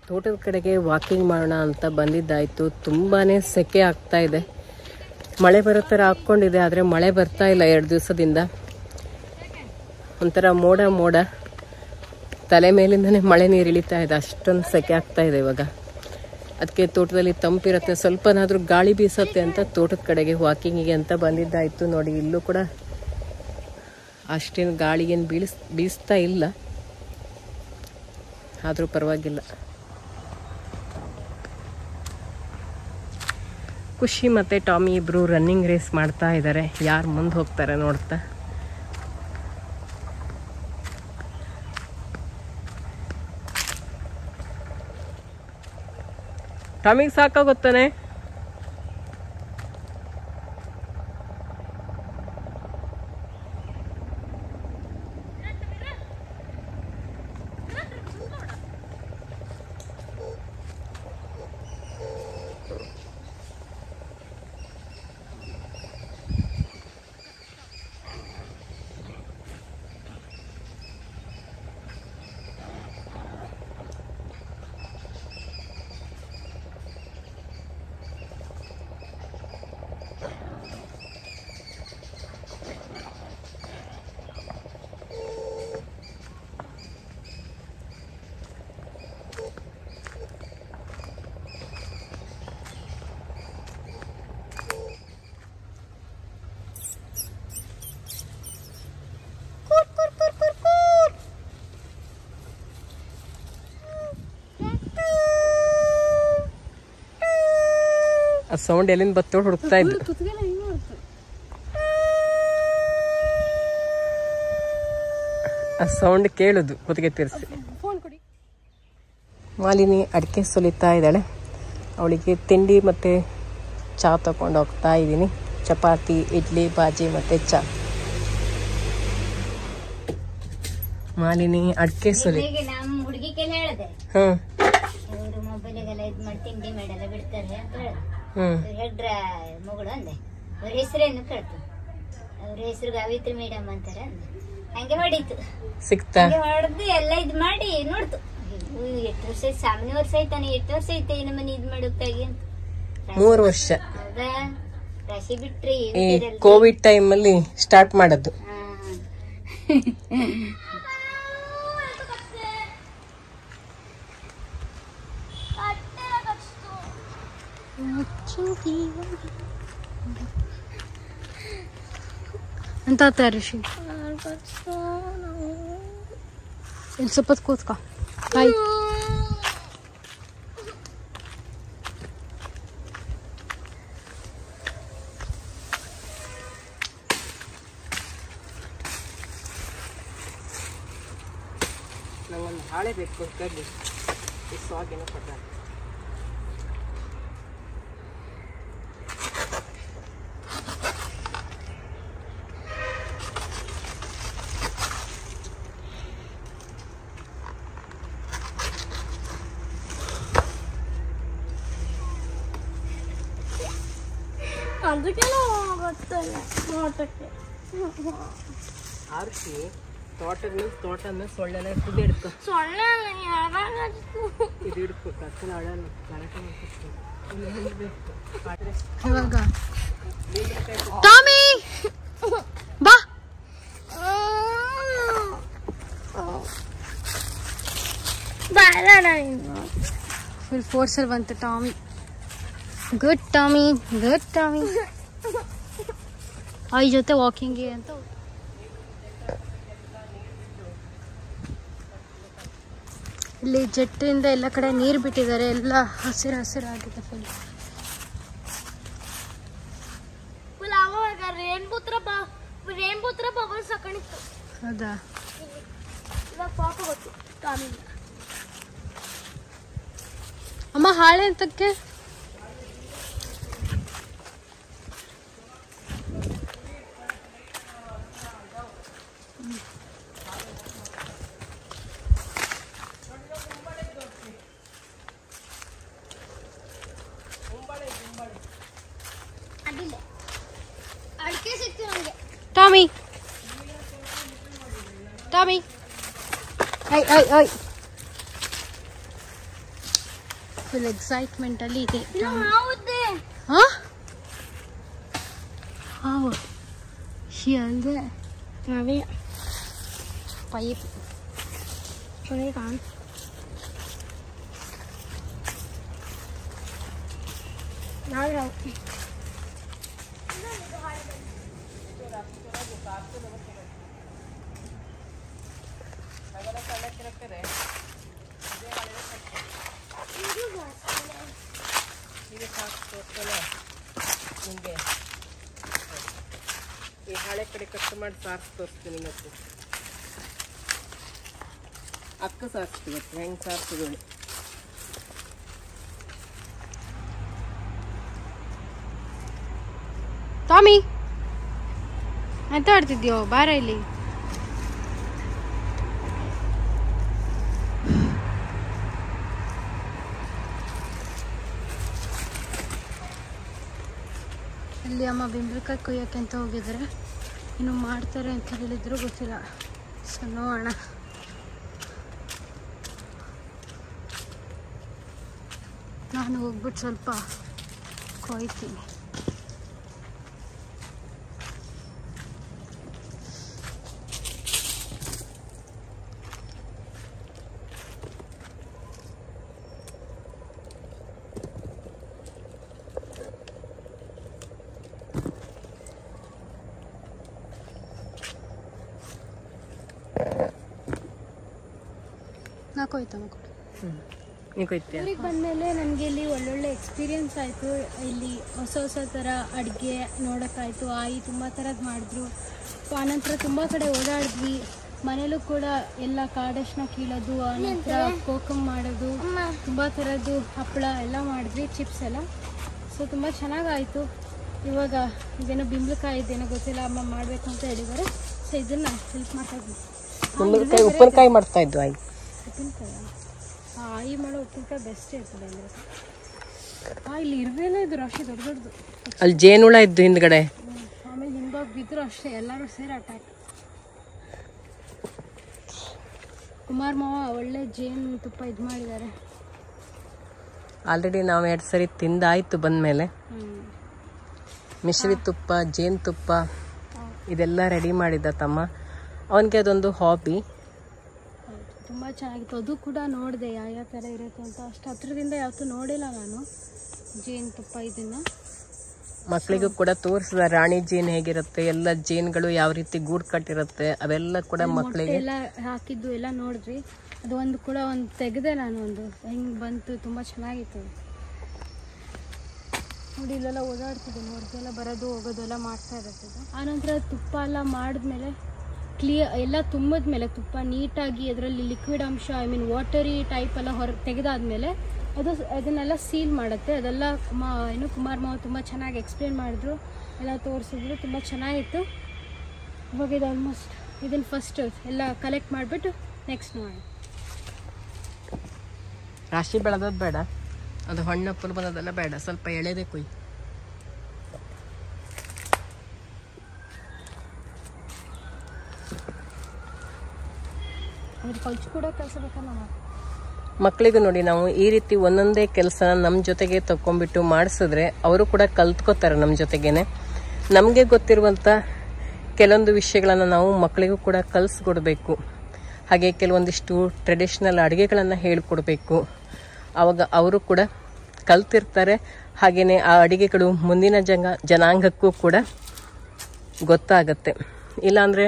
ತೋಟದ ಕಡೆಗೆ ವಾಕಿಂಗ್ ಮಾಡೋಣ ಅಂತ ಬಂದಿದ್ದಾಯಿತು. ತುಂಬಾ ಸೆಕೆ ಆಗ್ತಾ ಇದೆ. ಮಳೆ ಬರೋ ಥರ ಹಾಕ್ಕೊಂಡಿದೆ, ಆದರೆ ಮಳೆ ಬರ್ತಾ ಇಲ್ಲ 2 ದಿವಸದಿಂದ. ಒಂಥರ ಮೋಡ ಮೋಡ, ತಲೆ ಮೇಲಿಂದನೇ ಮಳೆ ನೀರು ಇಳಿತಾ ಇದೆ, ಅಷ್ಟೊಂದು ಸೆಕೆ ಆಗ್ತಾ ಇದೆ ಇವಾಗ. ಅದಕ್ಕೆ ತೋಟದಲ್ಲಿ ತಂಪಿರುತ್ತೆ, ಸ್ವಲ್ಪನಾದರೂ ಗಾಳಿ ಬೀಸತ್ತೆ ಅಂತ ತೋಟದ ಕಡೆಗೆ ವಾಕಿಂಗಿಗೆ ಅಂತ ಬಂದಿದ್ದಾಯಿತು. ನೋಡಿ, ಇಲ್ಲೂ ಕೂಡ ಅಷ್ಟೇನು ಗಾಳಿಗೇನು ಬೀಸ್ತಾ ಇಲ್ಲ, ಆದರೂ ಪರವಾಗಿಲ್ಲ. ಖುಷಿ ಮತ್ತು ಟಾಮಿ ಇಬ್ಬರು ರನ್ನಿಂಗ್ ರೇಸ್ ಮಾಡ್ತಾ ಇದ್ದಾರೆ, ಯಾರು ಮುಂದೆ ಹೋಗ್ತಾರೆ ನೋಡ್ತಾ. ಟಾಮಿಗೆ ಸಾಕಾಗುತ್ತಾನೆ. ಆ ಸೌಂಡ್ ಎಲ್ಲಿಂದ ಬತ್ತೋಡ್ ಹುಡುಕ್ತಾ ಇದ್ದು. ಆ ಸೌಂಡ್ ಕೇಳುದು ಕುತ್ತಿಗೆ ತಿರ್ಸಿ. ಮಾಲಿನಿ ಅಡಿಕೆ ಸುಲಿತಾ ಇದ್ದಾಳೆ. ಅವಳಿಗೆ ತಿಂಡಿ ಮತ್ತು ಚಾ ತಗೊಂಡು ಹೋಗ್ತಾ ಇದ್ದೀನಿ. ಚಪಾತಿ, ಇಡ್ಲಿ, ಬಾಜಿ ಮತ್ತು ಚಾ. ಮಾಲಿನಿ ಅಡಿಕೆ ಸುಲಿ. ಹೆಡ್ರ ಮಗಳು ಅಂದೆ, ಅವ್ರ ಹೆಸರೇನು ಕೇಳ್ತು, ಅವ್ರ ಹೆಸರು ಗಾವಿತ್ರಿ ಮೇಡಮ್ ಅಂತಾರ ಅಂದೆ. ಹಂಗೆ ಮಾಡಿತ್ತು, ಸಿಕ್ತಾ ಹೊಡೆದು ಎಲ್ಲ ಇದ್ ಮಾಡಿ ನೋಡ್ತು. 8 ವರ್ಷ ಸಾಮಾನ್ಯ ವರ್ಷ ಆಯ್ತಾನೆ, 8 ವರ್ಷ ಐತೆ ನಮ್ಮನೆ ಇದ್ ಮಾಡೋಕ್ಕಾಗಿ ಅಂತ. 3 ವರ್ಷ. ಹೌದಾ, ರಾಶಿ ಬಿಟ್ರಿ ಕೋವಿಡ್ ಟೈಮ್ ಅಲ್ಲಿ ಸ್ಟಾರ್ಟ್ ಮಾಡದ್ದು. ಅಂತ ಋಷಿ ಇಲ್ಲಿ ಸ್ವಲ್ಪ ಕೂತ್ಕೋ. ಬಾಯ್. ನಂಗೊಂದು ಹಾಳೆ ಬೇಕು, ಕಡ್ಡಿ ಸಾಗಿನ ಪಟ್ಟ. ಅದಕ್ಕೆ ಗೊತ್ತಲ್ಲ ನೋಟಕ್ಕೆ. ಆರ್ಸಿ ತೋಟನ ಸೊಳ್ಳೆನ ಇದು ಹಿಡ್ಕೊ, ಸೊಳ್ಳೆ ಇದು ಹಿಡ್ಕೊ, ಕತ್ತಲ ಅಳಲ್ಲ ಕರೆಕ್ಟ್. ಇವಾಗ ಟಾಮಿ ಬಾ. ಫುಲ್ ಫೋರ್ಸಲ್ಲಿ ಬಂತು Tommy. Good Tommy, good Tommy. ಈ ಜೊತೆ ವಾಕಿಂಗ್ಗೆ ಅಂತ ಇಲ್ಲಿ ಜಟ್ಟಿಂದ ಎಲ್ಲ ಕಡೆ ನೀರು ಬಿಟ್ಟಿದ್ದಾರೆ, ಎಲ್ಲ ಹಸಿರು ಹಸಿರಾಗಿದೆ ಫುಲ್. Rainbow bubbles ಹಾಕೊಂಡಿತ್ತು. ಹೌದಾ, ಇವಾಗ ಪಾಪ ಗೊತ್ತು ಟಾಮಿ. ಅಮ್ಮ ಹಾಳೆ ಅಂತಕ್ಕೆ ಟಾಮಿ ಟಾಮಿ ಐ ಐ ಐ ಫುಲ್ ಎಕ್ಸೈಟ್ಮೆಂಟಲ್ಲಿ ಇದೆ. ಹಾವು ಅಲ್ಲದೆ ಅದೇ ಪೈಪ್ ನಿಮಗೆ ಈ ಹಳೆ ಕಡೆ ಕಟ್ ಮಾಡಿ ಸಾರ್ಸ್ ತೋರಿಸ್ತೀನಿ ಮತ್ತು ಅಕ್ಕ ಸಾರಿಸ್ತೀವಿ ಹೆಂಗೆ ಸಾರಿಸ್ತೀವಿ. ಟಾಮಿ ಎಂತ ಆಡ್ತಿದ್ಯೋ ಬಾರ ಇಲ್ಲಿ. ಇಲ್ಲಿ ಅಮ್ಮ ಬೆಂಬಲಕಾಯಿ ಕೊಯ್ಯೋಕೆ ಅಂತ ಹೋಗಿದ್ದಾರೆ. ಇನ್ನು ಮಾಡ್ತಾರೆ ಅಂತ ಹೇಳಿದ್ರು ಗೊತ್ತಿಲ್ಲ. ಸೊ ನೋಡೋಣ. ನಾನು ಹೋಗ್ಬಿಟ್ಟು ಸ್ವಲ್ಪ ಕೊಯ್ತೀನಿ. ನಾ ಕೊಯ್ತಮ್ಮ ಕೊಡು. ಊರಿಗೆ ಬಂದಮೇಲೆ ನನಗೆ ಇಲ್ಲಿ ಒಳ್ಳೊಳ್ಳೆ ಎಕ್ಸ್ಪೀರಿಯನ್ಸ್ ಆಯಿತು. ಇಲ್ಲಿ ಹೊಸ ಹೊಸ ಥರ ಅಡುಗೆ ನೋಡೋಕ್ಕಾಯಿತು. ಆಯಿ ತುಂಬ ಥರದ್ದು ಮಾಡಿದ್ರು. ಆನಂತರ ತುಂಬ ಕಡೆ ಓಡಾಡಿದ್ವಿ. ಮನೇಲೂ ಕೂಡ ಎಲ್ಲ ಕಾಡಷ್ಟನ್ನ ಕೀಳೋದು, ಆನಂತರ ಕೋಕಮ್ ಮಾಡೋದು, ತುಂಬ ಥರದ್ದು ಹಪ್ಪಳ ಎಲ್ಲ ಮಾಡಿದ್ವಿ, ಚಿಪ್ಸ್ ಎಲ್ಲ. ಸೊ ತುಂಬ ಚೆನ್ನಾಗಾಯಿತು. ಇವಾಗ ಇದೇನೋ ಬಿಂಬಳಕಾಯಿ ಇದೇನೋ ಗೊತ್ತಿಲ್ಲ, ಅಮ್ಮ ಮಾಡಬೇಕು ಅಂತ ಹೇಳಿದ್ದಾರೆ. ಸೊ ಇದನ್ನು ಹೆಲ್ಪ್ ಮಾಡ್ತಾ ಇದ್ವಿ. ಉಪ್ಪಿನಕಾಯಿ ಮಾಡ್ತಾ ಇದ್ವಿ. ಆಯಿ ಉಪ್ಪಿನಕಾಯಿ ಆಯಿ ಮಾಡೋ ಉಪ್ಪಿನಕಾಯಿ ಬೆಸ್ಟ್ ಇರ್ತದೆ ಅಂದರೆ. ಇಲ್ಲಿ ಇರಬೇಲ್ಲ, ಇದು ರಾಶಿ ದೊಡ್ಡ ದೊಡ್ಡದು. ಅಲ್ಲಿ ಜೇನುಳ ಇದ್ದು ಹಿಂದ್ಗಡೆ. ಆಮೇಲೆ ಹಿಂಗೋಗಿ ಬಿದ್ರು ಅಷ್ಟೇ, ಎಲ್ಲರೂ ಸೇರಿ ಅಟ್ಯಾಕ್. ಕುಮಾರ್ ಮಾವ ಒಳ್ಳೆ ಜೇನು ತುಪ್ಪ ಇದು ಮಾಡಿದ್ದಾರೆ. ಆಲ್ರೆಡಿ ನಾವು 2 ಸರಿ ತಿಂದಾಯ್ತು ಬಂದಮೇಲೆ. ಮಿಶ್ರಿ ತುಪ್ಪ, ಜೇನು ತುಪ್ಪ ಇದೆಲ್ಲ ರೆಡಿ ಮಾಡಿದ್ದ ತಮ್ಮ. ಅವನಿಗೆ ಅದೊಂದು ಹಾಬಿ. ತುಂಬ ಚೆನ್ನಾಗಿತ್ತು. ಅದು ಕೂಡ ನೋಡಿದೆ ಯಾವ ಥರ ಇರುತ್ತೆ ಅಂತ. ಅಷ್ಟು ಹತ್ರದಿಂದ ಯಾವತ್ತೂ ನೋಡಿಲ್ಲ ನಾನು ಜೇನುತುಪ್ಪ. ಇದನ್ನು ಮಕ್ಕಳಿಗೂ ಕೂಡ ತೋರಿಸಿದ ರಾಣಿ ಜೇನು ಹೇಗಿರುತ್ತೆ, ಎಲ್ಲ ಜೇನುಗಳು ಯಾವ ರೀತಿ ಗೂಡು ಕಟ್ಟಿರುತ್ತೆ ಅವೆಲ್ಲ ಕೂಡ ಮಕ್ಕಳಿಗೆ ಎಲ್ಲ ಹಾಕಿದ್ದು ಎಲ್ಲ ನೋಡಿದ್ವಿ. ಅದು ಒಂದು ಕೂಡ ಒಂದು ತೆಗೆದೆ ನಾನು, ಒಂದು ಹೆಂಗೆ ಬಂತು, ತುಂಬ ಚೆನ್ನಾಗಿತ್ತು. ನೋಡಿ ಇಲ್ಲೆಲ್ಲ ಓಡಾಡ್ತಿದ್ದೆ, ನೋಡ್ದೆಲ್ಲ ಬರೋದು ಹೋಗೋದು ಎಲ್ಲ ಮಾಡ್ತಾ ಇರುತ್ತೆ. ಆನಂತರ ತುಪ್ಪ ಎಲ್ಲ ಮಾಡಿದ್ಮೇಲೆ ಎಲ್ಲ ತುಂಬಿದ್ಮೇಲೆ ತುಪ್ಪ ನೀಟಾಗಿ ಅದರಲ್ಲಿ ಲಿಕ್ವಿಡ್ ಅಂಶ ವಾಟರಿ ಟೈಪ್ ಎಲ್ಲ ತೆಗೆದಾದ್ಮೇಲೆ ಅದನ್ನೆಲ್ಲ ಸೀಲ್ ಮಾಡುತ್ತೆ. ಅದೆಲ್ಲ ಕುಮಾರ್ ಮಾವ ತುಂಬ ಚೆನ್ನಾಗಿ ಎಕ್ಸ್ಪ್ಲೇನ್ ಮಾಡಿದ್ರು, ಎಲ್ಲ ತೋರಿಸಿದ್ರು, ತುಂಬ ಚೆನ್ನಾಗಿತ್ತು. ಇವಾಗ ಇದು ಆಲ್ಮೋಸ್ಟ್ ಇದನ್ನು ಫಸ್ಟ್ ಎಲ್ಲ ಕಲೆಕ್ಟ್ ಮಾಡಿಬಿಟ್ಟು ನೆಕ್ಸ್ಟ್ ನೋಡಿ. ರಾಶಿ ಬೆಳೆದದ್ದು ಬೇಡ, ಅದು ಹಣ್ಣು ಫುಲ್ ಬಂದದೆಲ್ಲ ಬೇಡ, ಸ್ವಲ್ಪ ಎಳೆದೇ ಕೊಯ್. ಕೊಚ್ಚು ಕೂಡ ಕೆಲಸ ಬೇಕಲ್ಲ. ಮಕ್ಕಳಿಗೂ ನೋಡಿ ನಾವು ಈ ರೀತಿ ಒಂದೊಂದೇ ಕೆಲಸ ನಮ್ಮ ಜೊತೆಗೆ ತಗೊಂಡ್ಬಿಟ್ಟು ಮಾಡಿಸಿದ್ರೆ ಅವರು ಕೂಡ ಕಲ್ತ್ಕೋತಾರೆ ನಮ್ಮ ಜೊತೆಗೇನೆ. ನಮಗೆ ಗೊತ್ತಿರುವಂಥ ಕೆಲವೊಂದು ವಿಷಯಗಳನ್ನು ನಾವು ಮಕ್ಕಳಿಗೂ ಕೂಡ ಕಲಿಸ್ಕೊಡ್ಬೇಕು. ಹಾಗೆ ಕೆಲವೊಂದಿಷ್ಟು ಟ್ರೆಡಿಷ್ನಲ್ ಅಡುಗೆಗಳನ್ನು ಹೇಳ್ಕೊಡ್ಬೇಕು. ಆವಾಗ ಅವರು ಕೂಡ ಕಲ್ತಿರ್ತಾರೆ. ಹಾಗೆಯೇ ಆ ಅಡುಗೆಗಳು ಮುಂದಿನ ಜನಾಂಗಕ್ಕೂ ಕೂಡ ಗೊತ್ತಾಗತ್ತೆ. ಇಲ್ಲಾಂದರೆ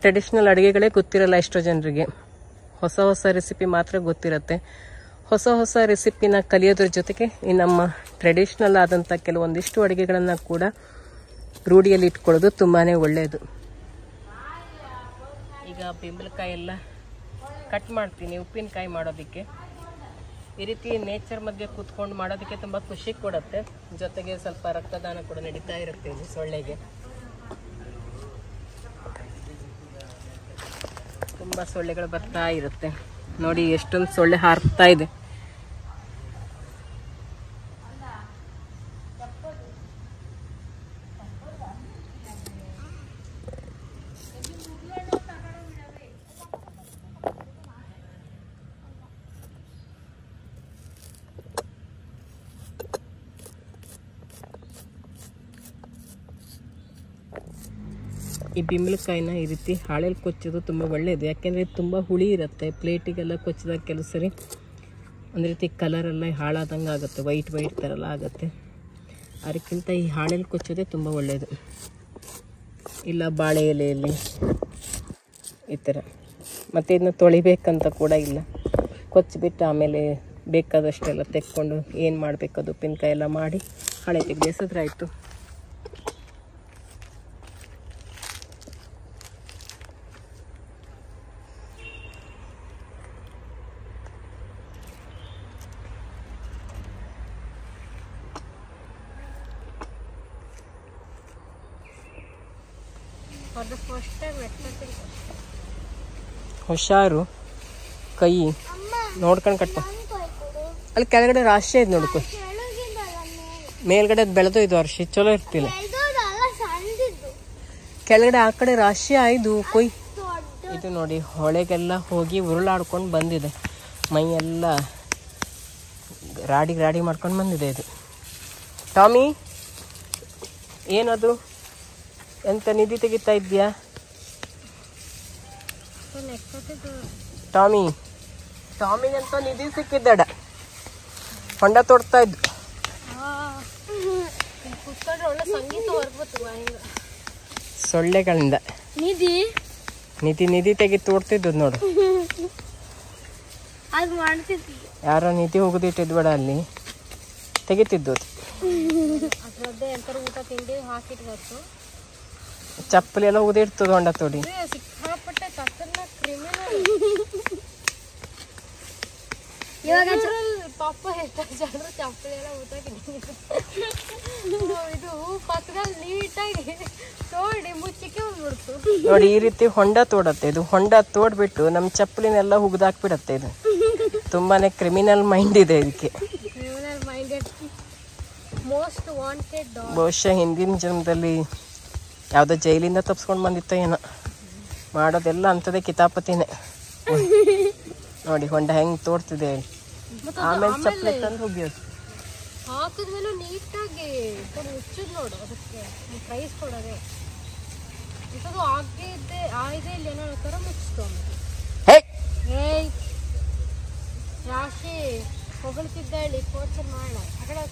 ಟ್ರೆಡಿಷ್ನಲ್ ಅಡುಗೆಗಳೇ ಗೊತ್ತಿರಲ್ಲ ಎಷ್ಟೋ ಜನರಿಗೆ. ಹೊಸ ಹೊಸ ರೆಸಿಪಿ ಮಾತ್ರ ಗೊತ್ತಿರುತ್ತೆ. ಹೊಸ ಹೊಸ ರೆಸಿಪಿನ ಕಲಿಯೋದ್ರ ಜೊತೆಗೆ ಈ ನಮ್ಮ ಟ್ರೆಡಿಷ್ನಲ್ ಆದಂಥ ಕೆಲವೊಂದಿಷ್ಟು ಅಡುಗೆಗಳನ್ನು ಕೂಡ ರೂಢಿಯಲ್ಲಿ ಇಟ್ಕೊಳ್ಳೋದು ತುಂಬಾ ಒಳ್ಳೆಯದು. ಈಗ ಬೆಂಬಲಕಾಯಿ ಎಲ್ಲ ಕಟ್ ಮಾಡ್ತೀನಿ ಉಪ್ಪಿನಕಾಯಿ ಮಾಡೋದಕ್ಕೆ. ಈ ರೀತಿ ನೇಚರ್ ಮಧ್ಯೆ ಕೂತ್ಕೊಂಡು ಮಾಡೋದಕ್ಕೆ ತುಂಬ ಖುಷಿ ಕೊಡುತ್ತೆ. ಜೊತೆಗೆ ಸ್ವಲ್ಪ ರಕ್ತದಾನ ಕೂಡ ನಡೀತಾ ಇರುತ್ತೆ ಇಲ್ಲಿ ಸೊಳ್ಳೆಗೆ. ತುಂಬ ಸೊಳ್ಳೆಗಳು ಬರ್ತಾ ಇರುತ್ತೆ. ನೋಡಿ ಎಷ್ಟೊಂದು ಸೊಳ್ಳೆ ಹಾರ್ತಾ ಇದೆ. ಈ ಬಿಂಬಳಕಾಯಿನ ಈ ರೀತಿ ಹಾಳೆಯಲ್ಲಿ ಕೊಚ್ಚೋದು ತುಂಬ ಒಳ್ಳೆಯದು. ಯಾಕೆಂದರೆ ತುಂಬ ಹುಳಿ ಇರುತ್ತೆ. ಪ್ಲೇಟಿಗೆಲ್ಲ ಕೊಚ್ಚಿದಾಗ ಕೆಲವು ಸರಿ ಒಂದು ರೀತಿ ಕಲರೆಲ್ಲ ಹಾಳಾದಂಗೆ ಆಗುತ್ತೆ, ವೈಟ್ ಥರ ಎಲ್ಲ ಆಗುತ್ತೆ. ಅದಕ್ಕಿಂತ ಈ ಹಾಳೆಯಲ್ಲಿ ಕೊಚ್ಚೋದೇ ತುಂಬ ಒಳ್ಳೆಯದು. ಇಲ್ಲ ಬಾಳೆ ಎಲೆಯಲ್ಲಿ ಈ ಥರ. ಮತ್ತು ಇದನ್ನ ತೊಳಿಬೇಕಂತ ಕೂಡ ಇಲ್ಲ, ಕೊಚ್ಚಿಬಿಟ್ಟು ಆಮೇಲೆ ಬೇಕಾದಷ್ಟೆಲ್ಲ ತೆಕ್ಕೊಂಡು ಏನು ಮಾಡಬೇಕದು ಉಪ್ಪಿನಕಾಯಿ ಎಲ್ಲ ಮಾಡಿ ಹಳೆ ತೆಗೆಸಿದ್ರೆ ಆಯಿತು. ಹುಷಾರು, ಕೈ ನೋಡ್ಕೊಂಡು ಕಟ್ಕೊ. ಅಲ್ಲಿ ಕೆಳಗಡೆ ರಾಶಿ ಐದು ನೋಡ್ಕೊ, ಮೇಲ್ಗಡೆ ಬೆಳೆದು ಇದು ಅರ್ಶಿ ಚಲೋ ಇರ್ತಿಲ್ಲ. ಕೆಳಗಡೆ ಆ ಕಡೆ ರಾಶಿ ಆಯ್ದು ಕೊಯ್. ಇದು ನೋಡಿ ಹೊಳೆಗೆಲ್ಲ ಹೋಗಿ ಉರುಳಾಡ್ಕೊಂಡು ಬಂದಿದೆ, ಮೈ ಎಲ್ಲ ರಾಡಿ ಮಾಡ್ಕೊಂಡು ಬಂದಿದೆ ಇದು. ಟಾಮಿ ಏನದು, ಎಂತ ನಿಧಿ ತೆಗಿತಾ ಇದ್ಯಾ ಟಾಮಿಗಂತ ನಿಧಿ ಸಿಕ್ಕಿದ್ದಾಡ, ಹೊಂಡ ತೋಡ್ತಾ ಇದ್ದು. ಸೊಳ್ಳೆಗಳಿಂದ ನಿಧಿ ತೆಗಿ ತೋಡ್ತಿದ್ದು ನೋಡು. ಯಾರೋ ನಿಧಿ ಹೋಗುದಿಟ್ಟಿದ್ ಬೇಡ, ಅಲ್ಲಿ ತೆಗಿತಿದ್ದು. ಚಪ್ಪಲಿ ಎಲ್ಲ ಉದಿರ್ತದ ಹೊಂಡ ತೋಡಿ. ನೋಡಿ ಈ ರೀತಿ ಹೊಂಡ ತೋಡತ್ತೆ ಇದು. ಹೊಂಡ ತೋಡ್ಬಿಟ್ಟು ನಮ್ ಚಪ್ಪಲಿನೆಲ್ಲ ಹುಗ್ದಾಕ್ಬಿಡತ್ತೆ ಇದು. ತುಂಬಾನೇ ಕ್ರಿಮಿನಲ್ ಮೈಂಡ್ ಇದೆ ಇದಕ್ಕೆ. ಬಹುಶಃ ಹಿಂದಿನ ಜನ್ಮದಲ್ಲಿ ಯಾವ್ದೋ ಜೈಲಿಂದ ತಪ್ಸ್ಕೊಂಡ್ ಬಂದಿತ್ತೋ ಏನೋ. ಮಾಡೋದೆಲ್ಲ ಅಂತದೇ ಕಿತಾಪತಿನೇ. ನೋಡಿ ಹೊಂಡ ಹೆಂಗ್ ತೋಡ್ತಿದೆ. ಆಮೇಲೆ ಚಪ್ಪಲಿ ತಂದು ಹೋಗ್ಯೋದು. ಹಾಕಿದ್ಮೇಲೆ ನೀಟಾಗಿ ಮುಚ್ಚದ್ ನೋಡು, ಅದಕ್ಕೆ ಪ್ರೈಸ್ ಕೊಡೋದೆ. ಇದು ಆಗಿದೆ ಇಲ್ಲಿ ಏನೋ ತರ ಮುಚ್ಕೊಂಡು ರಾಶಿ ಹೊಗಳ್ತಿದ್ದ ಹೇಳಿ ಪೋಚರ್ ಮಾಡ ಆ ಕಡೆ